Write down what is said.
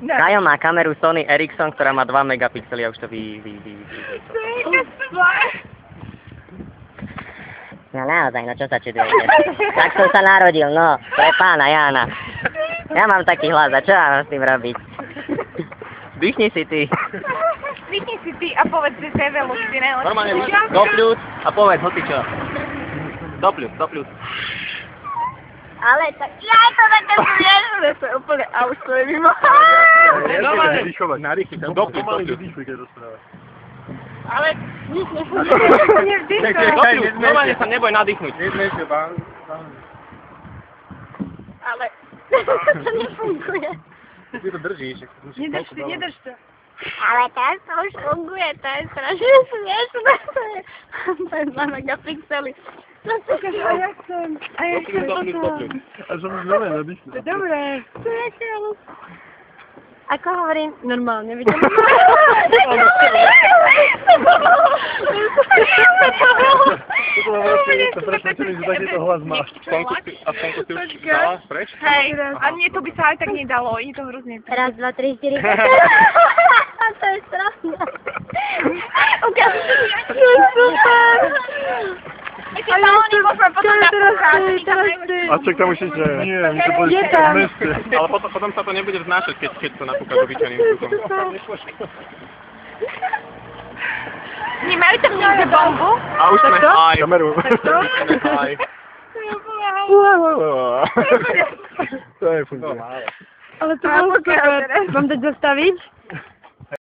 Kajo má kameru Sony Ericsson, ktorá má 2 megapixely a už to No naozaj, no čo sa čudujete? Tak som sa narodil, no, pre pána Jána. Ja mám taký hlas, a čo mám s tým robiť? Dýchni si ty. Dýchni si ty a povedz si sevelu, si najlepšie. Normálne, dopľúc a povedz, hocičo. Dopľúc. Ale tak, ja to také smiešné, to je úplne, a už to je mimo. Normálne dýchovať, narýchli sa, pomaly dýchli, keď rozprávaš. Ale nič nevzdychaj. Normálne sa neboj nadýchnuť. Nezmejte, pán. Ale to nefunguje. Ty to držíš. Nedrž to. Ale teraz to už funguje, to je strašne smiešné. To je 2 megapixely. No to je, a ja chcem toto. A som už nové nadýchnuť. Dobre. To je král. Ako hovorím, normálne, vidím. To presvedčený, že takýto hlas máš. A Stanko si už dala preč? Hej, a nie, to by sa aj tak nedalo, je to hrozne. Raz, 2, 3, 4, 5. To je strašné. Ukáž, to je super. Ale oni môžeme potom napúkať. A čo k tomu ešte? Nie, my to boli v meste. Ale potom sa to nebude vznášať, keď to napúkaš obyčajným zvukom. Nemajú tam niekde bombu? A už sme aj. Kameru. Aj. To je funguje. Ale to bolo super. Mám dať zastaviť?